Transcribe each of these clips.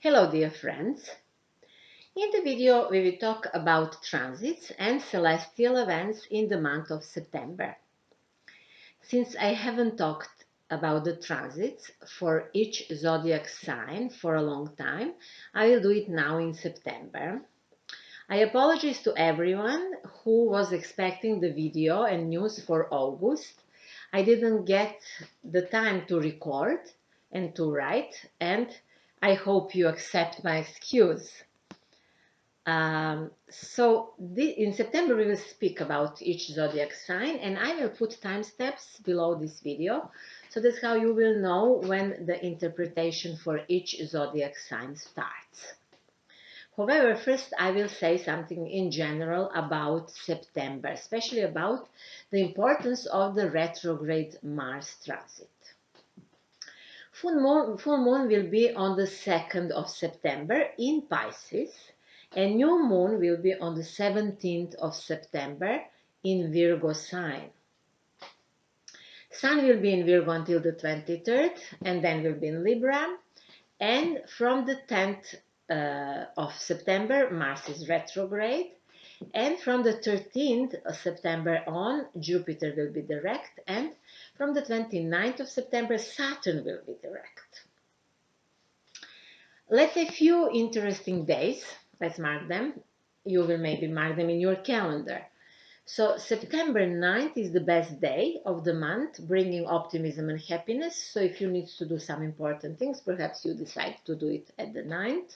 Hello dear friends. In the video we will talk about transits and celestial events in the month of September. Since I haven't talked about the transits for each zodiac sign for a long time, I will do it now in September. I apologize to everyone who was expecting the video and news for August. I didn't get the time to record and to write, and I hope you accept my excuse. In September we will speak about each zodiac sign, and I will put timestamps below this video, so that's how you will know when the interpretation for each zodiac sign starts. However, first I will say something in general about September, especially about the importance of the retrograde Mars transit. Full moon will be on the 2nd of September in Pisces, and new moon will be on the 17th of September in Virgo sign. Sun will be in Virgo until the 23rd, and then will be in Libra, and from the 10th of September, Mars is retrograde, and from the 13th of September on, Jupiter will be direct, and from the 29th of September, Saturn will be direct. Let's say a few interesting days. Let's mark them. You will maybe mark them in your calendar. So September 9th is the best day of the month, bringing optimism and happiness. So if you need to do some important things, perhaps you decide to do it at the 9th.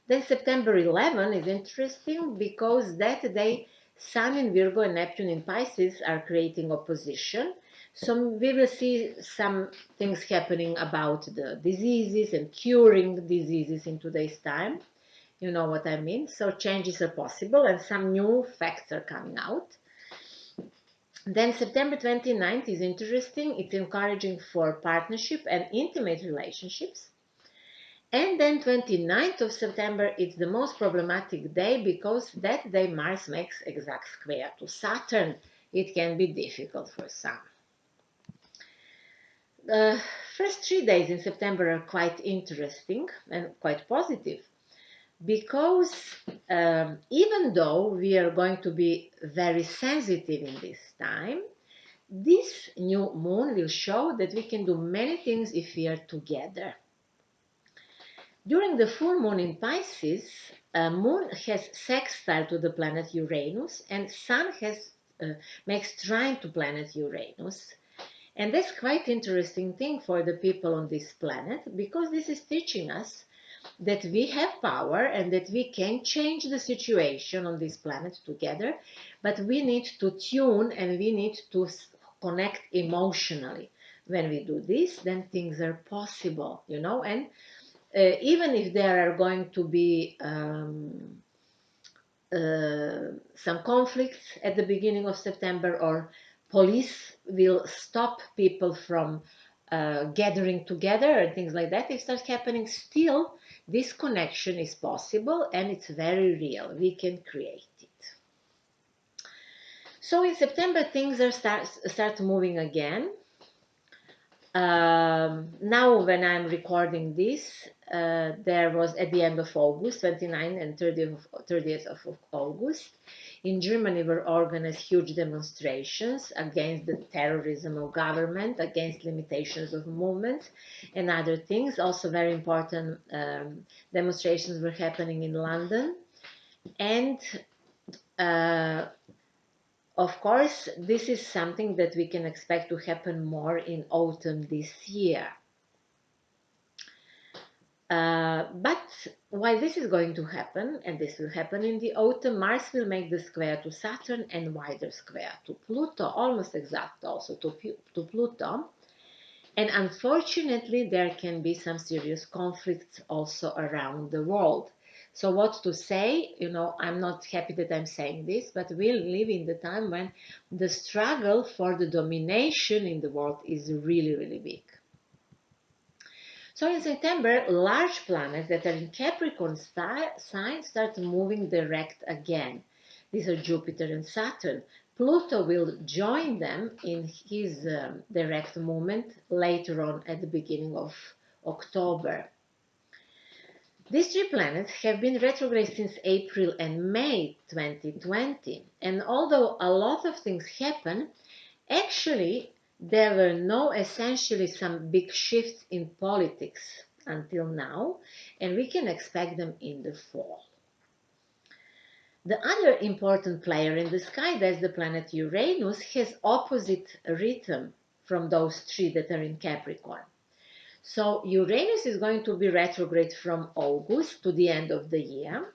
Then September 11 is interesting because that day Sun in Virgo and Neptune in Pisces are creating opposition. So we will see some things happening about the diseases and curing diseases in today's time. You know what I mean? So changes are possible and some new facts are coming out. Then September 29th is interesting. It's encouraging for partnership and intimate relationships. And then 29th of September, it's the most problematic day because that day Mars makes exact square to Saturn. It can be difficult for some. The first 3 days in September are quite interesting and quite positive because even though we are going to be very sensitive in this time, this new moon will show that we can do many things if we are together. During the full moon in Pisces, moon has sextile to the planet Uranus, and sun makes trine to planet Uranus. And that's quite interesting thing for the people on this planet, because this is teaching us that we have power and that we can change the situation on this planet together, but we need to tune and we need to connect emotionally. When we do this, then things are possible, you know, and even if there are going to be some conflicts at the beginning of September, or police will stop people from gathering together and things like that, it starts happening, still this connection is possible and it's very real. We can create it. So in September things are start moving again. Now when I'm recording this, there was at the end of August, 29th and 30th of August, in Germany were organized huge demonstrations against the terrorism of government, against limitations of movement and other things. Also very important demonstrations were happening in London. And of course, this is something that we can expect to happen more in autumn this year. But while this is going to happen, and this will happen in the autumn, Mars will make the square to Saturn and wider square to Pluto, almost exact also to Pluto. And unfortunately, there can be some serious conflicts also around the world. So what to say, you know, I'm not happy that I'm saying this, but we live in the time when the struggle for the domination in the world is really, really big. So in September, large planets that are in Capricorn sign start moving direct again. These are Jupiter and Saturn. Pluto will join them in his direct movement later on at the beginning of October. These three planets have been retrograde since April and May 2020, and although a lot of things happen, actually there were no essentially some big shifts in politics until now, and we can expect them in the fall. The other important player in the sky, that's the planet Uranus, has opposite rhythm from those three that are in Capricorn. So Uranus is going to be retrograde from August to the end of the year,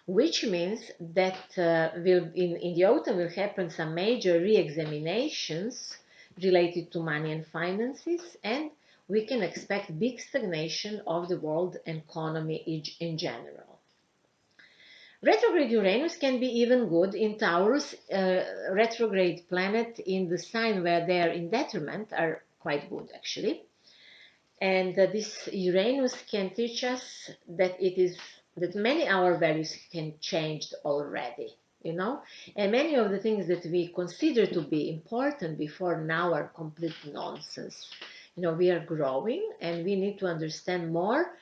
which means that in the autumn will happen some major re-examinations related to money and finances, and we can expect big stagnation of the world economy in general. Retrograde Uranus can be even good in Taurus. Retrograde planet in the sign where they are in detriment are quite good actually. And this Uranus can teach us that that many our values can change already, and many of the things that we consider to be important before now are complete nonsense. We are growing and we need to understand more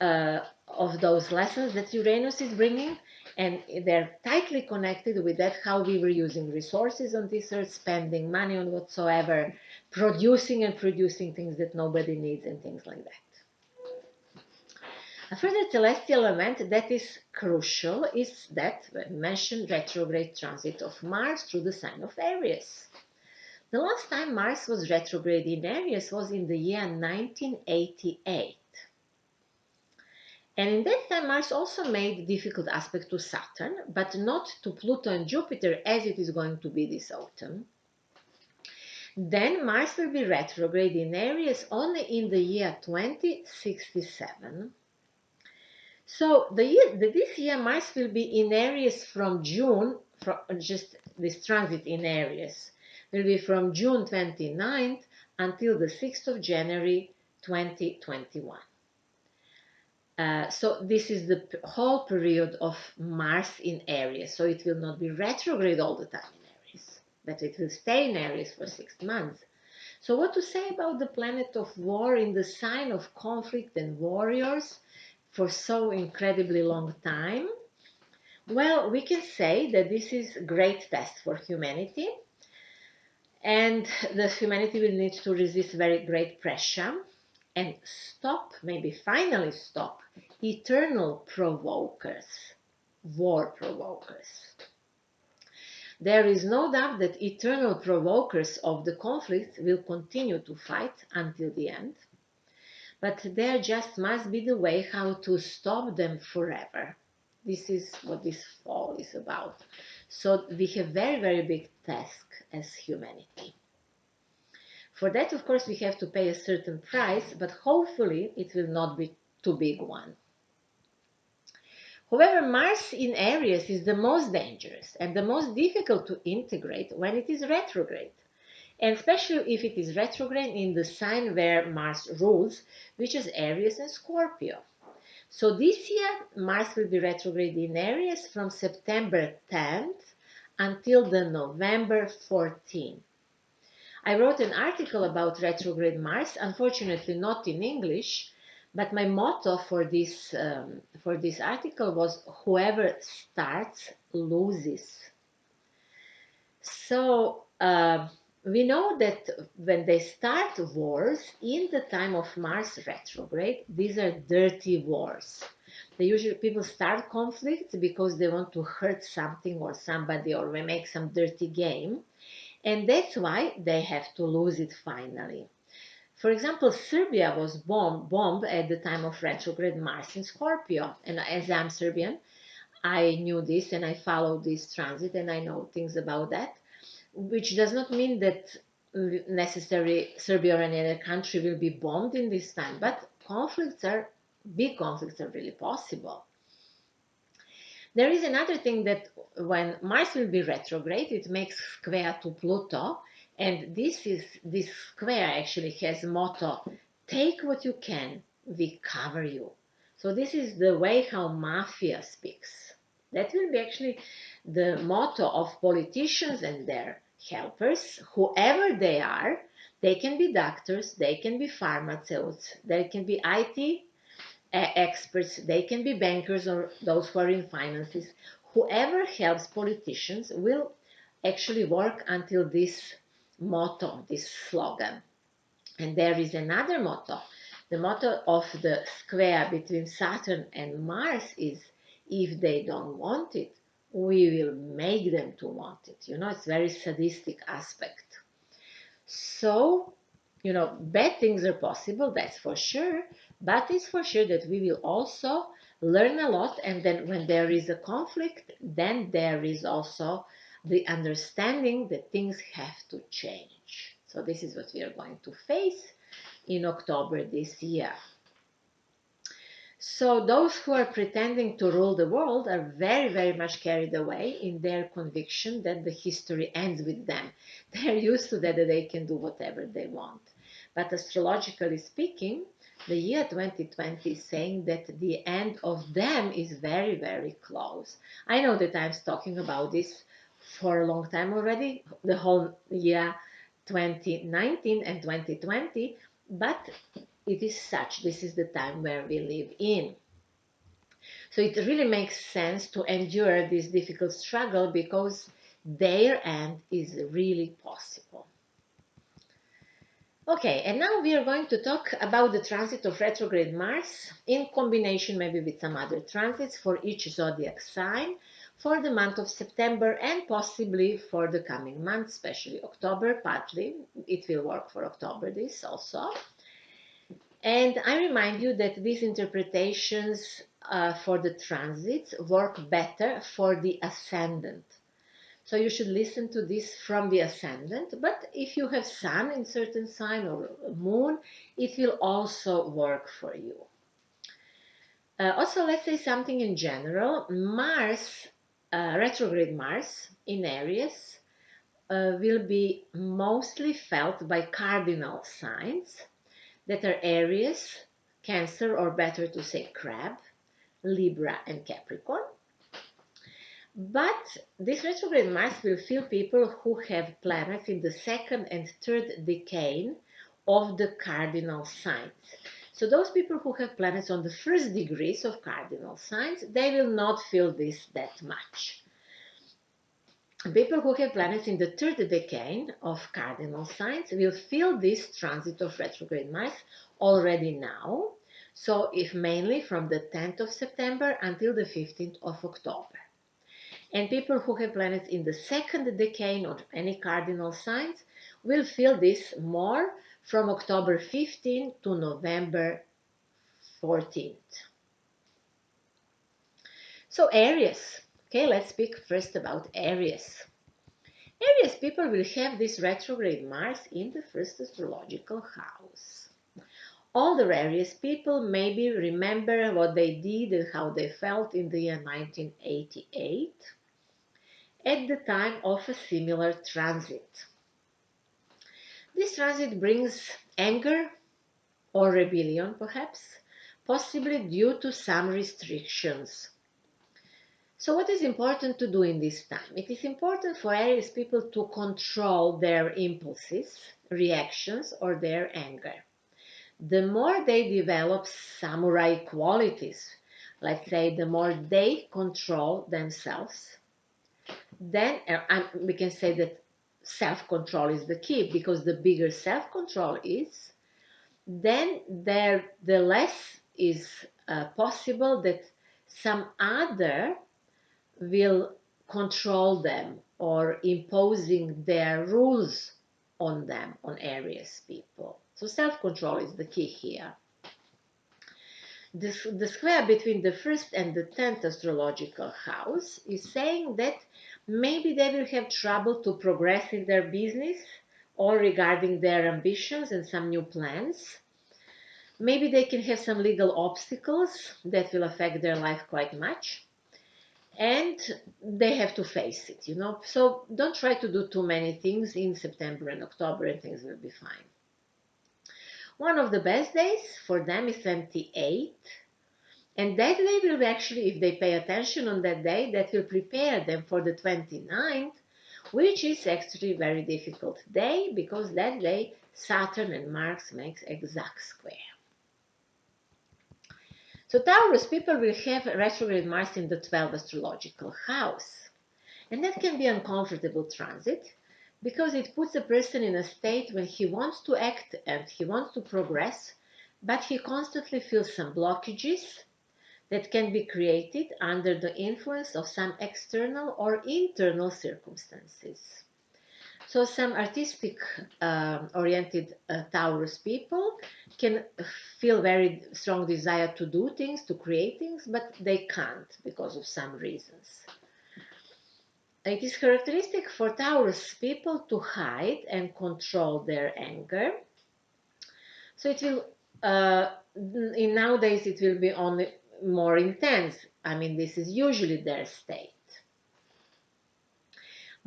of those lessons that Uranus is bringing, and they're tightly connected with that, how we were using resources on this earth, spending money on whatsoever, producing things that nobody needs and things like that. A further celestial event that is crucial is that we mentioned retrograde transit of Mars through the sign of Aries. The last time Mars was retrograde in Aries was in the year 1988. And in that time, Mars also made difficult aspect to Saturn, but not to Pluto and Jupiter as it is going to be this autumn. Then Mars will be retrograde in Aries only in the year 2067. So this year Mars will be in Aries from June, just this transit in Aries will be from June 29th until the 6th of January 2021. So this is the whole period of Mars in Aries. So it will not be retrograde all the time in Aries, but it will stay in Aries for 6 months. So what to say about the planet of war in the sign of conflict and warriors for so incredibly long time? Well, we can say that this is a great test for humanity, and the humanity will need to resist very great pressure and stop, maybe finally stop, eternal provokers, war provokers. There is no doubt that eternal provokers of the conflict will continue to fight until the end, but there just must be the way how to stop them forever. This is what this fall is about. So we have very, very big task as humanity. For that, of course, we have to pay a certain price, but hopefully it will not be too big one. However, Mars in Aries is the most dangerous and the most difficult to integrate when it is retrograde, and especially if it is retrograde in the sign where Mars rules, which is Aries and Scorpio. So this year, Mars will be retrograde in Aries from September 10th until the November 14th. I wrote an article about retrograde Mars, unfortunately not in English, but my motto for this article was whoever starts loses. So we know that when they start wars in the time of Mars retrograde, these are dirty wars. People start conflicts because they want to hurt something or somebody, or they make some dirty game. And that's why they have to lose it finally. For example, Serbia was bombed at the time of retrograde Mars in Scorpio. And as I'm Serbian, I knew this and I followed this transit and I know things about that, which does not mean that necessarily Serbia or any other country will be bombed in this time, but big conflicts are really possible. There is another thing that when Mars will be retrograde, it makes square to Pluto, and this square actually has motto, take what you can, we cover you. So this is the way how mafia speaks. That will be actually the motto of politicians and their helpers, whoever they are. They can be doctors, they can be pharmacists, they can be IT experts, they can be bankers or those who are in finances. Whoever helps politicians will actually work until this motto, this slogan. And there is another motto. The motto of the square between Saturn and Mars is, if they don't want it, we will make them to want it. It's very sadistic aspect. So, bad things are possible, that's for sure, but it's for sure that we will also learn a lot, and then when there is a conflict, then there is also the understanding that things have to change. So this is what we are going to face in October this year. So those who are pretending to rule the world are very, very much carried away in their conviction that the history ends with them. They're used to that they can do whatever they want. But astrologically speaking, the year 2020 is saying that the end of them is very, very close. I know that I'm talking about this for a long time already, the whole year 2019 and 2020, but it is such. This is the time where we live in. So it really makes sense to endure this difficult struggle because their end is really possible. Okay, and now we are going to talk about the transit of retrograde Mars in combination maybe with some other transits for each zodiac sign for the month of September and possibly for the coming month, especially October, partly. It will work for October, this also. And I remind you that these interpretations for the transits work better for the ascendant. So you should listen to this from the ascendant, but if you have sun in certain sign or moon, it will also work for you. Also, let's say something in general. Mars, retrograde Mars in Aries, will be mostly felt by cardinal signs that are Aries, Cancer, or better to say Crab, Libra, and Capricorn. But this retrograde Mars will feel people who have planets in the second and third decane of the cardinal signs. So those people who have planets on the first degrees of cardinal signs, they will not feel this that much. People who have planets in the third decane of cardinal signs will feel this transit of retrograde Mars already now. So if mainly from the 10th of September until the 15th of October. And people who have planets in the second decane of any cardinal signs will feel this more from October 15th to November 14th. So Aries. Okay, let's speak first about Aries. Aries people will have this retrograde Mars in the first astrological house. Older Aries people maybe remember what they did and how they felt in the year 1988 at the time of a similar transit. This transit brings anger or rebellion perhaps, possibly due to some restrictions. So what is important to do in this time? It is important for Aries people to control their impulses, reactions, or their anger. The more they develop samurai qualities, let's say the more they control themselves, then we can say that self-control is the key, because the bigger self-control is, then the less is possible that some other will control them or imposing their rules on them, on Aries people. So self-control is the key here. The square between the first and the 10th astrological house is saying that maybe they will have trouble to progress in their business or regarding their ambitions and some new plans. Maybe they can have some legal obstacles that will affect their life quite much. And they have to face it, So don't try to do too many things in September and October and things will be fine. One of the best days for them is 28th. And that day will be actually, if they pay attention on that day, that will prepare them for the 29th, which is actually a very difficult day because that day Saturn and Mars makes exact square. So Taurus people will have retrograde Mars in the 12th astrological house. And that can be an uncomfortable transit because it puts a person in a state when he wants to act and he wants to progress, but he constantly feels some blockages that can be created under the influence of some external or internal circumstances. So some artistic oriented Taurus people can feel very strong desire to do things, to create things, but they can't because of some reasons. It is characteristic for Taurus people to hide and control their anger. So it will, in nowadays, it will be only more intense. I mean, this is usually their state.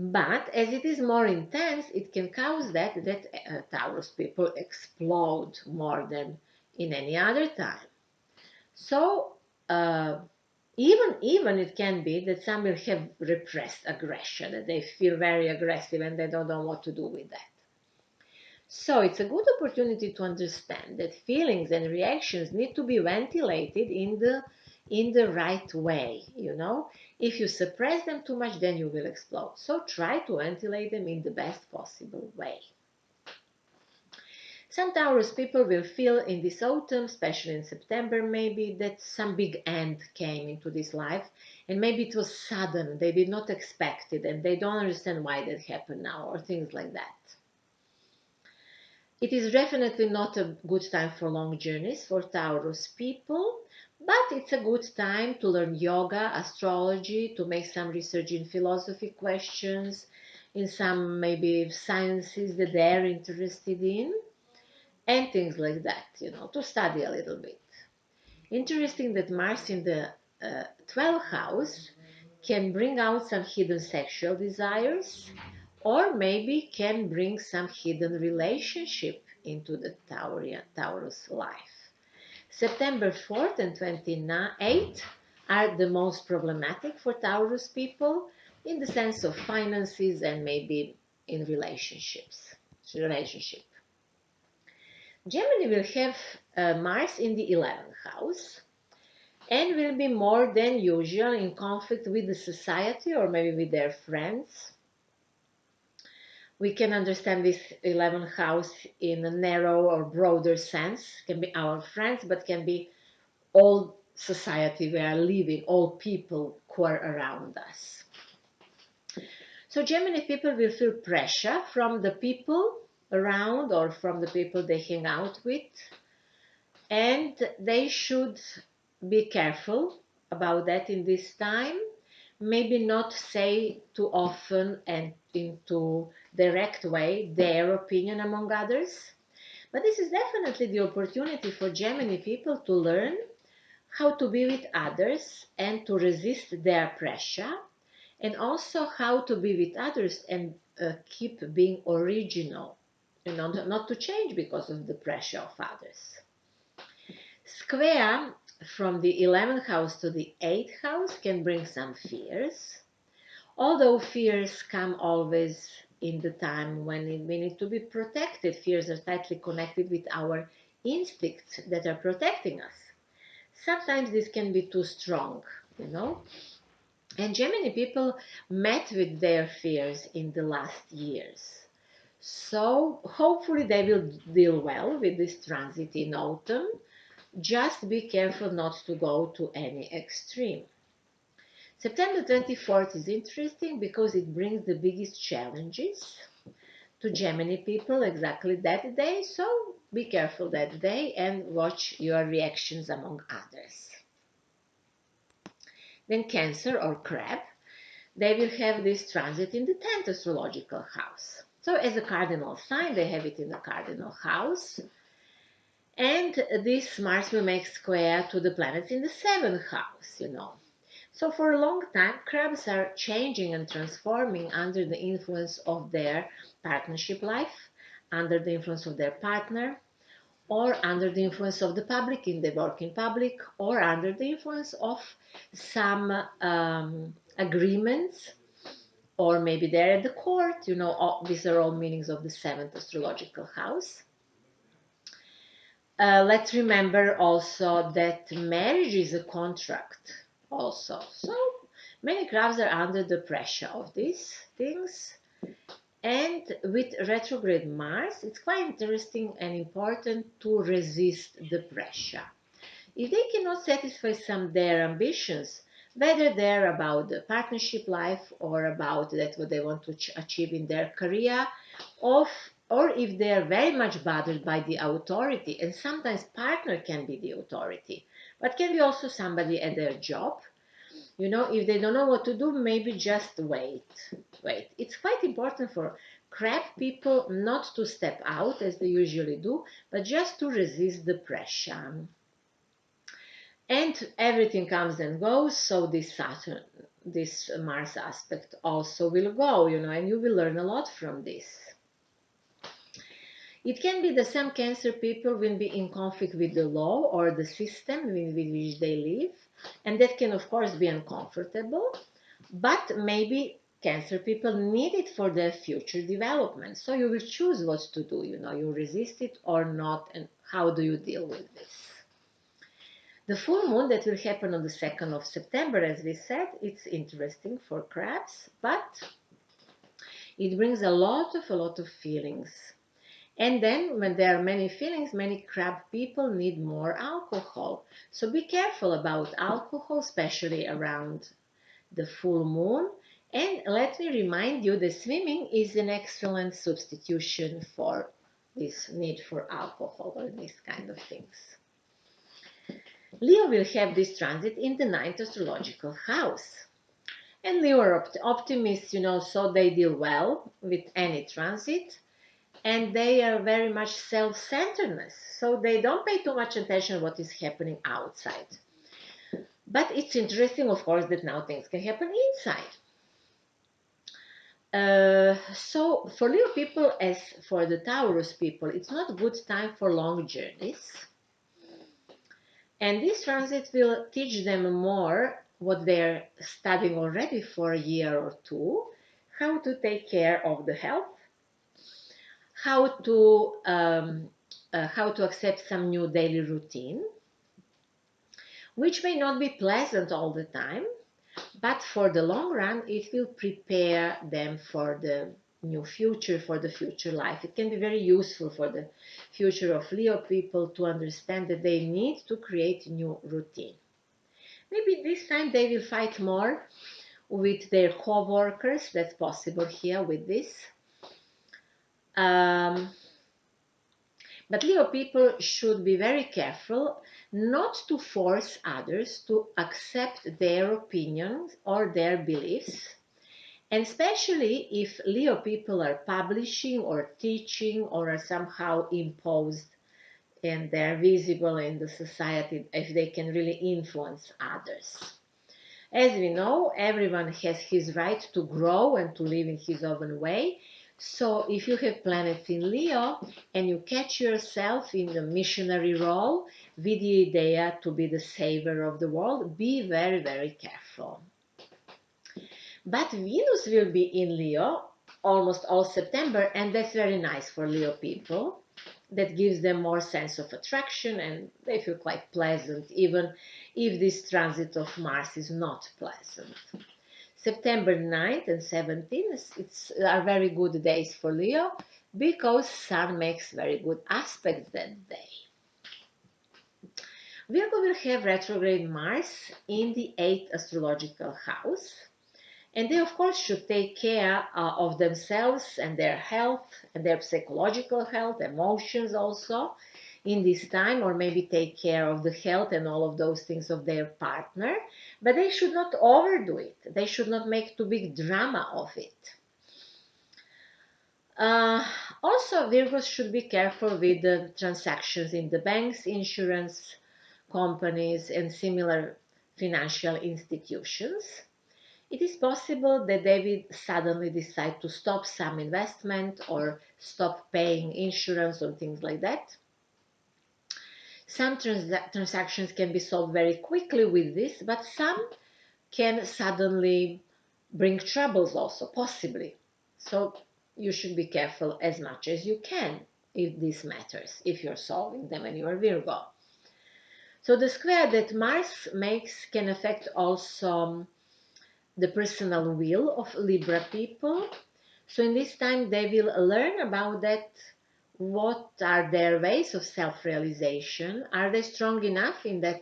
But as it is more intense, it can cause that Taurus people explode more than in any other time. So even it can be that some will have repressed aggression, that they feel very aggressive and they don't know what to do with that. So it's a good opportunity to understand that feelings and reactions need to be ventilated in the right way, you know. If you suppress them too much, then you will explode. So try to ventilate them in the best possible way. Some Taurus people will feel in this autumn, especially in September maybe, that some big end came into this life and maybe it was sudden, they did not expect it and they don't understand why that happened now or things like that. It is definitely not a good time for long journeys for Taurus people, but it's a good time to learn yoga, astrology, to make some research in philosophy questions, in some maybe sciences that they're interested in, and things like that, you know, to study a little bit. Interesting that Mars in the 12th house can bring out some hidden sexual desires or maybe can bring some hidden relationship into the Taurus life. September 4th and 28th are the most problematic for Taurus people in the sense of finances and maybe in relationship. Gemini will have Mars in the 11th house and will be more than usual in conflict with the society or maybe with their friends. We can understand this 11th house in a narrow or broader sense. Can be our friends, but can be all society we are living, all people who are around us. So Gemini people will feel pressure from the people around or from the people they hang out with, and they should be careful about that in this time. Maybe not say too often and into direct way their opinion among others. But this is definitely the opportunity for Gemini people to learn how to be with others and to resist their pressure, and also how to be with others and keep being original, and not to change because of the pressure of others. Square from the 11th house to the 8th house can bring some fears, although fears come always in the time when we need to be protected. Fears are tightly connected with our instincts that are protecting us. Sometimes this can be too strong, you know. And Gemini people met with their fears in the last years. So hopefully they will deal well with this transit in autumn. Just be careful not to go to any extreme. September 24th is interesting because it brings the biggest challenges to Gemini people exactly that day. So be careful that day and watch your reactions among others. Then Cancer or Crab, they will have this transit in the 10th astrological house. So as a cardinal sign, they have it in the cardinal house. And this Mars will make square to the planets in the 7th house, you know. So for a long time, crabs are changing and transforming under the influence of their partnership life, under the influence of their partner, or under the influence of the public in the work in public, or under the influence of some agreements, or maybe they're at the court, you know, these are all meanings of the 7th astrological house. Let's remember also that marriage is a contract also. So many crabs are under the pressure of these things. And with retrograde Mars, it's quite interesting and important to resist the pressure. If they cannot satisfy some their ambitions, whether they're about the partnership life or about that what they want to achieve in their career, of, or if they are very much bothered by the authority, and sometimes partner can be the authority, but can be also somebody at their job. If they don't know what to do, maybe just wait. It's quite important for crab people not to step out as they usually do, but just to resist the pressure. And everything comes and goes, so this Saturn, this Mars aspect also will go, and you will learn a lot from this. It can be that some Cancer people will be in conflict with the law or the system with which they live, and that can, of course, be uncomfortable, but maybe Cancer people need it for their future development. So you will choose what to do, you resist it or not, and how do you deal with this? The full moon that will happen on the 2nd of September, as we said, it's interesting for crabs, but it brings a lot of feelings. And then when there are many feelings, many crab people need more alcohol. So be careful about alcohol, especially around the full moon. And let me remind you that swimming is an excellent substitution for this need for alcohol or these kind of things. Leo will have this transit in the 9th astrological house. And Leo are optimists, so they deal well with any transit. And they are very much self-centeredness. So they don't pay too much attention to what is happening outside. But it's interesting, of course, that now things can happen inside. So for Leo people, as for the Taurus people, it's not a good time for long journeys. And this transit will teach them more what they're studying already for a year or two, how to take care of the health, how to accept some new daily routine, which may not be pleasant all the time, but for the long run, it will prepare them for the new future, for the future life. It can be very useful for the future of Leo people to understand that they need to create a new routine. Maybe this time they will fight more with their co-workers. That's possible here with this. But Leo people should be very careful not to force others to accept their opinions or their beliefs. And especially if Leo people are publishing or teaching or are somehow imposed and they're visible in the society, if they can really influence others. As we know, everyone has his right to grow and to live in his own way. So if you have planets in Leo and you catch yourself in the missionary role with the idea to be the savior of the world, be very, very careful. But Venus will be in Leo almost all September, and that's very nice for Leo people. That gives them more sense of attraction and they feel quite pleasant, even if this transit of Mars is not pleasant. September 9th and 17th are very good days for Leo because Sun makes very good aspects that day. Virgo will have retrograde Mars in the 8th astrological house. And they, of course, should take care of themselves and their health and their psychological health, emotions also in this time, or maybe take care of the health and all of those things of their partner. But they should not overdo it. They should not make too big drama of it. Also, Virgos should be careful with the transactions in the banks, insurance companies, and similar financial institutions. It is possible that they will suddenly decide to stop some investment or stop paying insurance or things like that. Some transactions can be solved very quickly with this, but some can suddenly bring troubles also, possibly. So you should be careful as much as you can if this matters, if you're solving them and you're Virgo. So the square that Mars makes can affect also the personal will of Libra people. So in this time they will learn about that. What are their ways of self-realization? Are they strong enough in that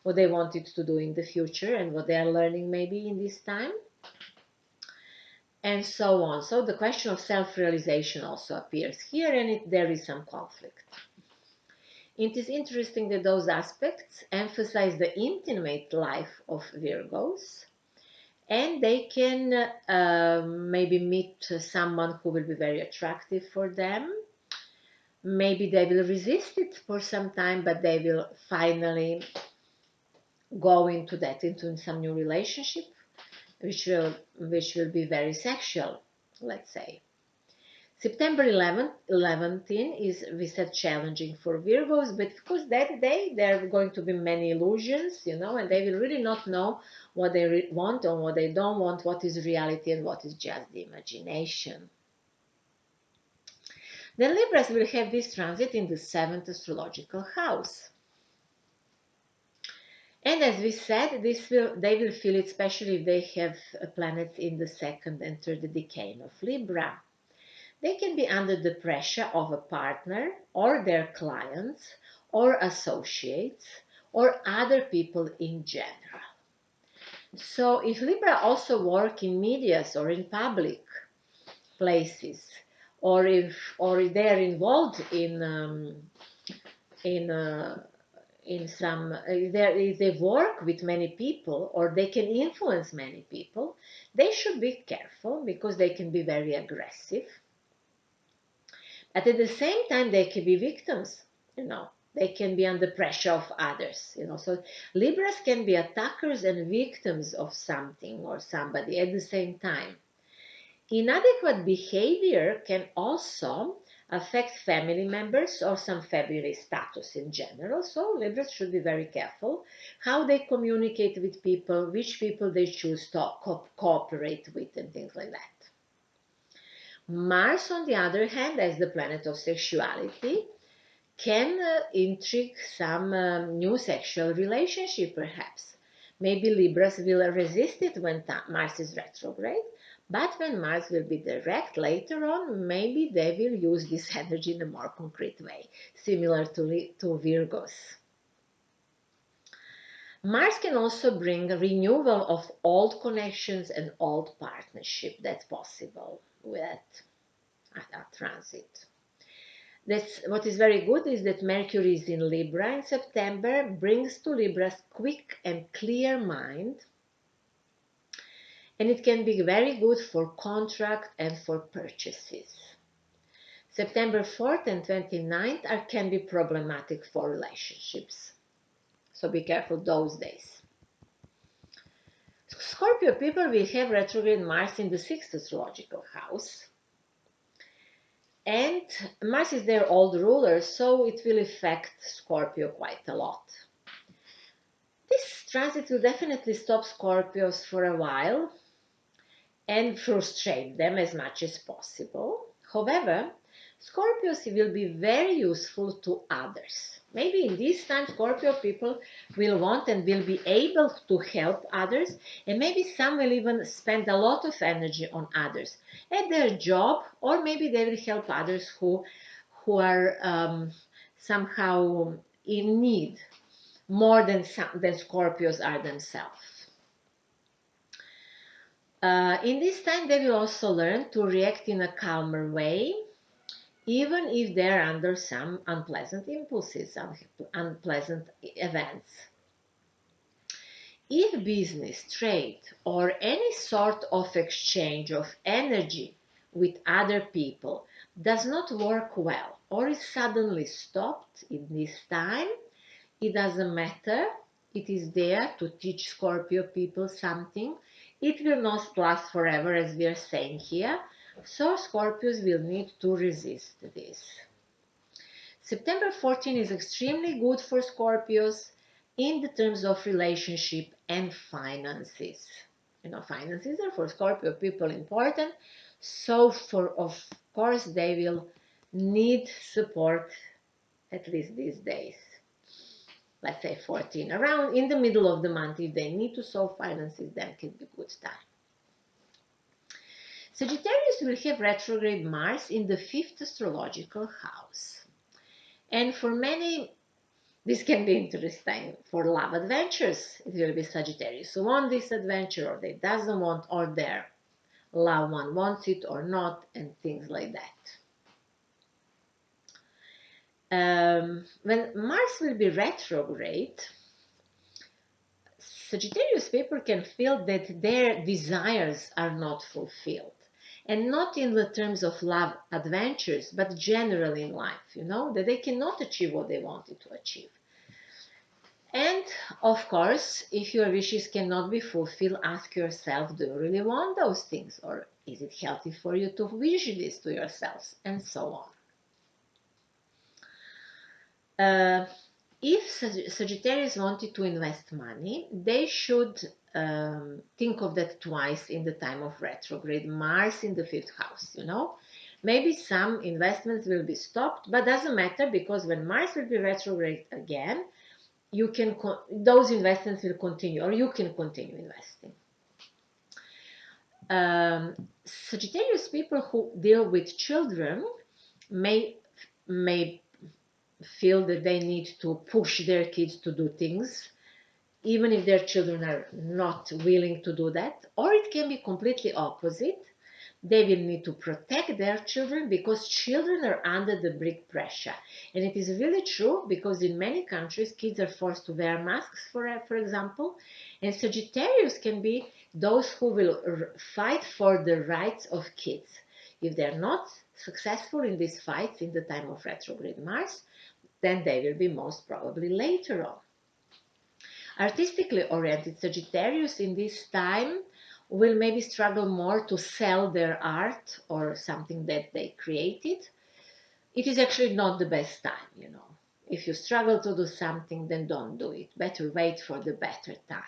what they wanted to do in the future and what they are learning maybe in this time? And so on. So the question of self-realization also appears here, and there is some conflict. It is interesting that those aspects emphasize the intimate life of Virgos, and they can maybe meet someone who will be very attractive for them. Maybe they will resist it for some time, but they will finally go into some new relationship, which will be very sexual, let's say. September 11th is, we said, challenging for Virgos, but because that day there are going to be many illusions, and they will really not know what they want or what they don't want, what is reality and what is just the imagination. Then Libras will have this transit in the 7th astrological house. And as we said, they will feel it, especially if they have planets in the 2nd and 3rd decade of Libra. They can be under the pressure of a partner or their clients or associates or other people in general. So if Libra also work in medias or in public places, or if they are involved in some, if they work with many people or they can influence many people, they should be careful because they can be very aggressive. But at the same time, they can be victims, They can be under pressure of others, So Libras can be attackers and victims of something or somebody at the same time. Inadequate behavior can also affect family members or some family status in general. So Libras should be very careful how they communicate with people, which people they choose to cooperate with and things like that. Mars, on the other hand, as the planet of sexuality, can intrigue some new sexual relationship, perhaps. Maybe Libras will resist it when Mars is retrograde, but when Mars will be direct later on, maybe they will use this energy in a more concrete way, similar to Virgos. Mars can also bring a renewal of old connections and old partnership. That's possible with a transit. What is very good is that Mercury is in Libra in September, brings to Libras quick and clear mind, and it can be very good for contract and for purchases. September 4th and 29th can be problematic for relationships, so be careful those days. Scorpio people will have retrograde Mars in the 6th astrological house. And Mars is their old ruler, so it will affect Scorpio quite a lot. This transit will definitely stop Scorpios for a while and frustrate them as much as possible. However, Scorpios will be very useful to others. Maybe in this time Scorpio people will want and will be able to help others, and maybe some will even spend a lot of energy on others at their job, or maybe they will help others who are somehow in need more than Scorpios are themselves. In this time they will also learn to react in a calmer way, even if they're under some unpleasant impulses, unpleasant events. If business, trade, or any sort of exchange of energy with other people does not work well or is suddenly stopped in this time, it doesn't matter. It is there to teach Scorpio people something. It will not last forever, as we are saying here. So Scorpios will need to resist this. September 14 is extremely good for Scorpios in the terms of relationship and finances. Finances are for Scorpio people important. So of course they will need support, at least these days. Let's say 14, around in the middle of the month, if they need to solve finances, then can be good time. Sagittarius will have retrograde Mars in the 5th astrological house. And for many, this can be interesting. For love adventures, it will be Sagittarius who want this adventure, or they doesn't want, or their loved one wants it or not, and things like that. When Mars will be retrograde, Sagittarius people can feel that their desires are not fulfilled. And not in the terms of love adventures, but generally in life, that they cannot achieve what they wanted to achieve. And of course, if your wishes cannot be fulfilled, ask yourself, do you really want those things? Or is it healthy for you to wish this to yourselves? And so on. If Sagittarius wanted to invest money, they should think of that twice in the time of retrograde Mars in the 5th house, Maybe some investments will be stopped, but doesn't matter, because when Mars will be retrograde again, those investments will continue, or you can continue investing. Sagittarius people who deal with children may feel that they need to push their kids to do things, even if their children are not willing to do that. Or it can be completely opposite. They will need to protect their children, because children are under the big pressure. And it is really true, because in many countries, kids are forced to wear masks, for example. And Sagittarius can be those who will fight for the rights of kids. If they're not successful in these fights in the time of retrograde Mars, then they will be most probably later on. Artistically oriented Sagittarius in this time will maybe struggle more to sell their art or something that they created. It is actually not the best time, If you struggle to do something, then don't do it. Better wait for the better time.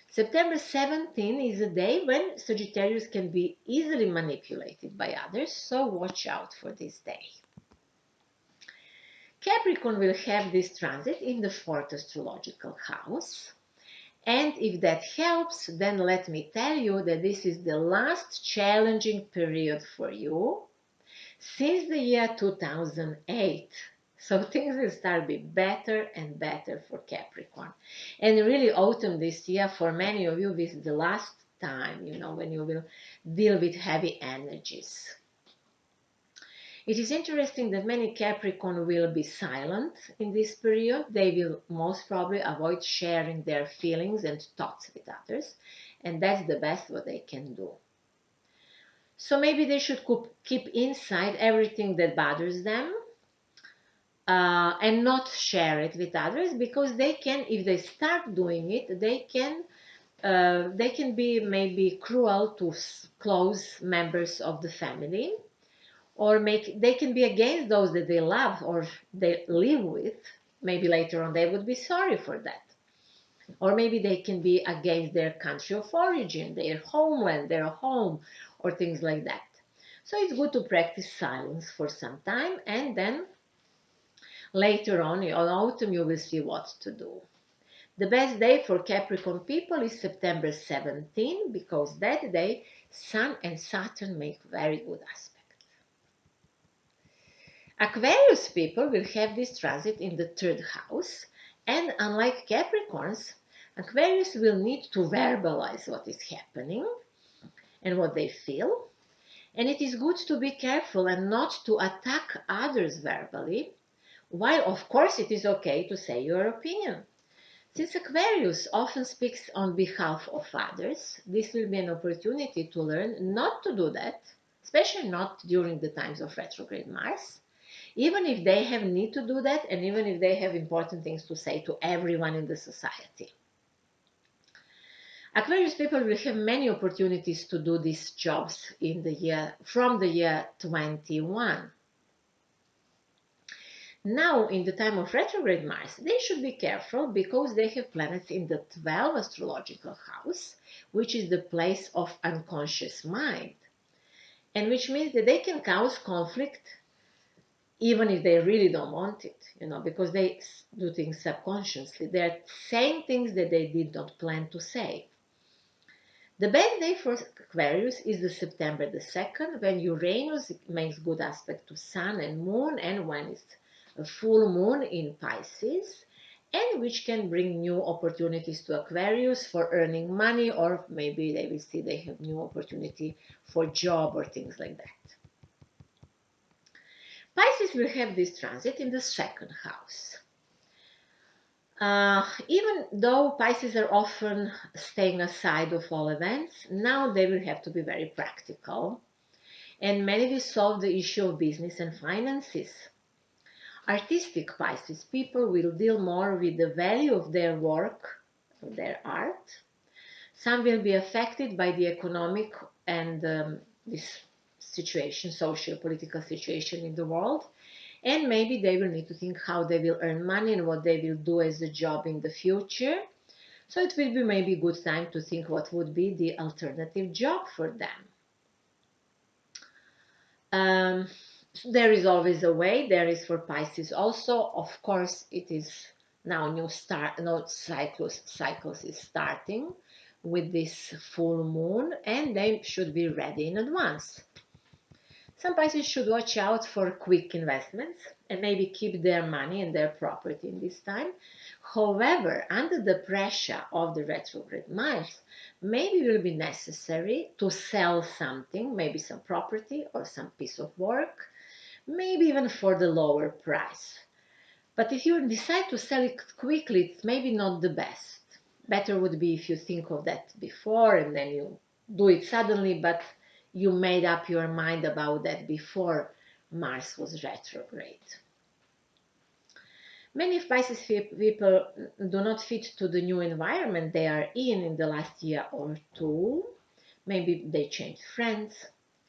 September 17 is a day when Sagittarius can be easily manipulated by others, so watch out for this day. Capricorn will have this transit in the 4th astrological house. And if that helps, then let me tell you that this is the last challenging period for you since the year 2008. So things will start to be better and better for Capricorn. And really autumn this year, for many of you, this is the last time, when you will deal with heavy energies. It is interesting that many Capricorn will be silent in this period. They will most probably avoid sharing their feelings and thoughts with others, and that's the best what they can do. So maybe they should keep inside everything that bothers them and not share it with others, because they can, if they start doing it, they can be maybe cruel to close members of the family. Or they can be against those that they love or they live with. Maybe later on they would be sorry for that. Or maybe they can be against their country of origin, their homeland, their home, or things like that. So it's good to practice silence for some time, and then later on in autumn you will see what to do. The best day for Capricorn people is September 17, because that day Sun and Saturn make very good aspects. Aquarius people will have this transit in the 3rd house, and unlike Capricorns, Aquarius will need to verbalize what is happening and what they feel. And it is good to be careful and not to attack others verbally, while of course it is okay to say your opinion. Since Aquarius often speaks on behalf of others, this will be an opportunity to learn not to do that, especially not during the times of retrograde Mars. Even if they have need to do that, and even if they have important things to say to everyone in the society. Aquarius people will have many opportunities to do these jobs from the year 21. Now, in the time of retrograde Mars, they should be careful, because they have planets in the 12th astrological house, which is the place of unconscious mind, and which means that they can cause conflict even if they really don't want it, because they do things subconsciously. They're saying things that they did not plan to say. The best day for Aquarius is the September the 2nd, when Uranus makes good aspect to Sun and Moon, and when it's a full moon in Pisces, and which can bring new opportunities to Aquarius for earning money, or maybe they will see they have new opportunity for job or things like that. Pisces will have this transit in the 2nd house. Even though Pisces are often staying aside of all events, now they will have to be very practical, and many will solve the issue of business and finances. Artistic Pisces people will deal more with the value of their work, of their art. Some will be affected by the economic and this situation, social, political situation in the world, and maybe they will need to think how they will earn money and what they will do as a job in the future. So it will be maybe a good time to think what would be the alternative job for them. There is always a way. There is for Pisces also. Of course, it is now new cycles is starting with this full moon, and they should be ready in advance. Some Pisces should watch out for quick investments and maybe keep their money and their property in this time. However, under the pressure of the retrograde Mars, maybe it will be necessary to sell something, maybe some property or some piece of work, maybe even for the lower price. But if you decide to sell it quickly, it's maybe not the best. Better would be if you think of that before and then you do it suddenly, but you made up your mind about that before Mars was retrograde. Many Pisces people do not fit to the new environment they are in the last year or two. Maybe they changed friends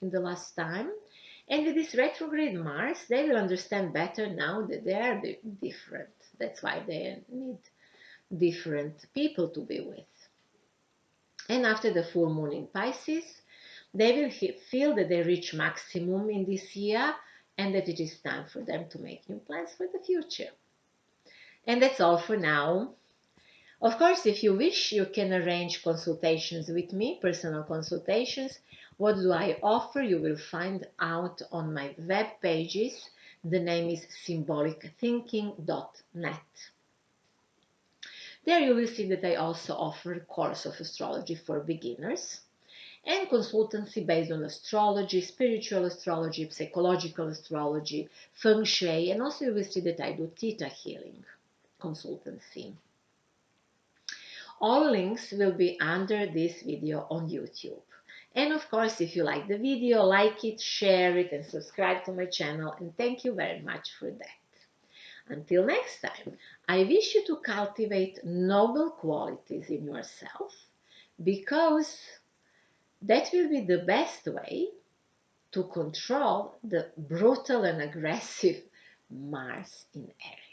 in the last time. And with this retrograde Mars, they will understand better now that they are different. That's why they need different people to be with. And after the full moon in Pisces, they will feel that they reach maximum in this year and that it is time for them to make new plans for the future. And that's all for now. Of course, if you wish, you can arrange consultations with me, personal consultations. What do I offer? You will find out on my web pages. The name is symbolicthinking.net. There you will see that I also offer a course of astrology for beginners and consultancy based on astrology, spiritual astrology, psychological astrology, Feng shui, and also you will see that I do Thetahealing consultancy. All links will be under this video on YouTube. And of course, if you like the video, like it, share it, and subscribe to my channel. And thank you very much for that. Until next time, I wish you to cultivate noble qualities in yourself, because that will be the best way to control the brutal and aggressive Mars in Aries.